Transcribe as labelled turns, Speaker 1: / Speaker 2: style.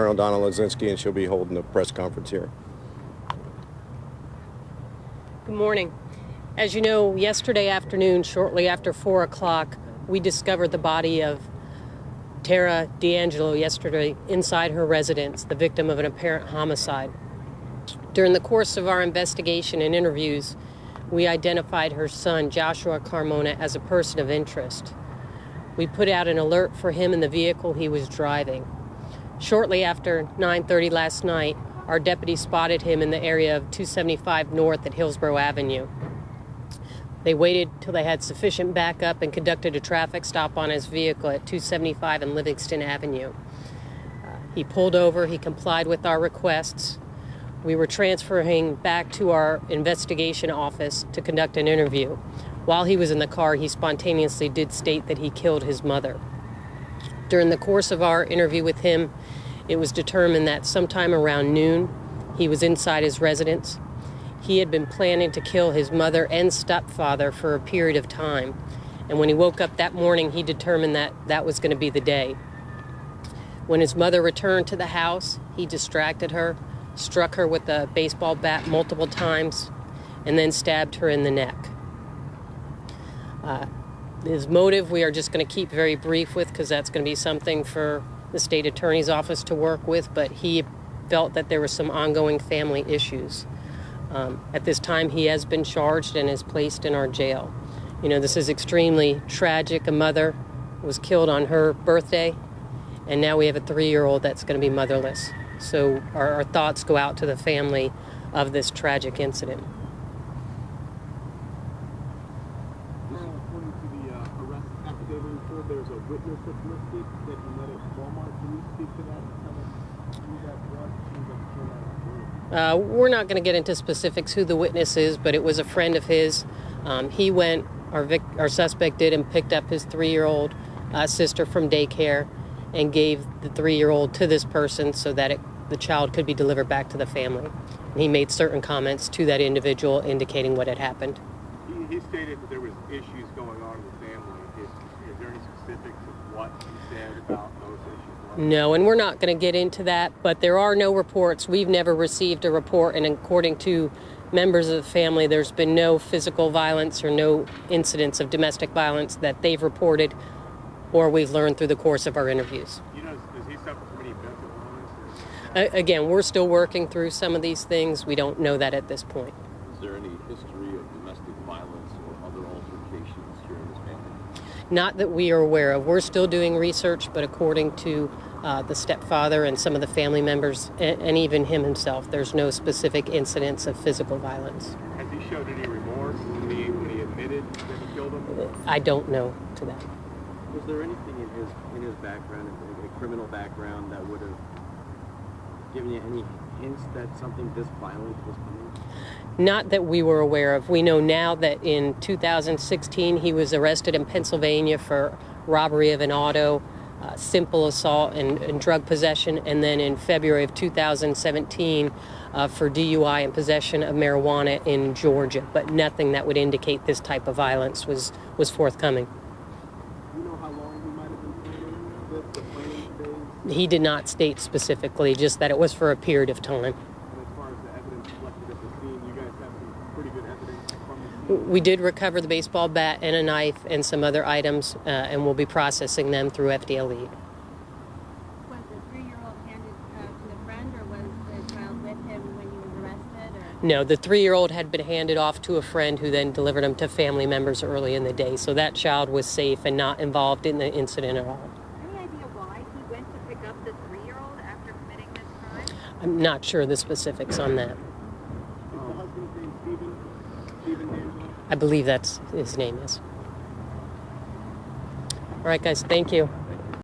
Speaker 1: Colonel Donna Lazinski, and she'll be holding a press conference here.
Speaker 2: Good morning. As you know, yesterday afternoon, shortly after 4 o'clock, we discovered the body of Tara D'Angelo yesterday inside her residence, the victim of an apparent homicide. During the course of our investigation and interviews, we identified her son, Joshua Carmona, as a person of interest. We put out an alert for him in the vehicle he was driving. Shortly after 9:30 last night, our deputy spotted him in the area of 275 North at Hillsborough Avenue. They waited till they had sufficient backup and conducted a traffic stop on his vehicle at 275 and Livingston Avenue. He pulled over, he complied with our requests. We were transferring back to our investigation office to conduct an interview. While he was in the car, he spontaneously did state that he killed his mother. During the course of our interview with him, it was determined that sometime around noon, he was inside his residence. He had been planning to kill his mother and stepfather for a period of time. And when he woke up that morning, he determined that that was going to be the day. When his mother returned to the house, he distracted her, struck her with a baseball bat multiple times, and then stabbed her in the neck. His motive, we are just going to keep very brief with, because that's going to be something for the state attorney's office to work with, but he felt that there were some ongoing family issues. At this time, he has been charged and is placed in our jail. You know, this is extremely tragic. A mother was killed on her birthday, and now we have a 3-year-old that's going to be motherless. So our thoughts go out to the family of this tragic incident.
Speaker 3: According to the arrest affidavit report, there's a witness that's listed that you met at Walmart. Can you speak to that and tell us who that was?
Speaker 2: We're not going to get into specifics who the witness is, but it was a friend of his. He went, our suspect did, and picked up his 3-year-old sister from daycare and gave the 3-year-old to this person so that the child could be delivered back to the family. And he made certain comments to that individual indicating what had happened.
Speaker 3: He stated that there was issues going on with the family. Is there any specifics of what he said about those issues?
Speaker 2: No, and we're not going to get into that, but there are no reports. We've never received a report, and according to members of the family, there's been no physical violence or no incidents of domestic violence that they've reported or we've learned through the course of our interviews.
Speaker 3: You know, does he suffer from any mental illness?
Speaker 2: Again, we're still working through some of these things. We don't know that at this point.
Speaker 4: Is there any history of domestic violence or other altercations during this family?
Speaker 2: Not that we are aware of. We're still doing research, but according to the stepfather and some of the family members, and even him himself, there's no specific incidents of physical violence.
Speaker 3: Has he showed any remorse when he admitted that he killed him?
Speaker 2: I don't know to that.
Speaker 4: Was there anything in his background, a criminal background, that would have given you any hints that something this violent was coming?
Speaker 2: Not that we were aware of. We know now that in 2016 he was arrested in Pennsylvania for robbery of an auto, simple assault and drug possession, and then in February of 2017 for DUI and possession of marijuana in Georgia, but nothing that would indicate this type of violence was forthcoming.
Speaker 3: Do you know how long he might have been planning this, the planning phase?
Speaker 2: He did not state specifically, just that it was for a period of time.
Speaker 3: And as far as the evidence collected at the scene, you guys have some pretty good evidence from the scene?
Speaker 2: We did recover the baseball bat and a knife and some other items, and we'll be processing them through FDLE.
Speaker 5: Was the 3-year-old handed to the friend, or was the child with him when he was arrested? Or?
Speaker 2: No, the 3-year-old had been handed off to a friend who then delivered him to family members early in the day. So that child was safe and not involved in the incident at all.
Speaker 5: Any idea why he went to pick up the 3-year-old after committing this crime?
Speaker 2: I'm not sure the specifics on that.
Speaker 3: Is the husband's name Stephen D'Angelo?
Speaker 2: I believe that's his name is. All right, guys, thank you.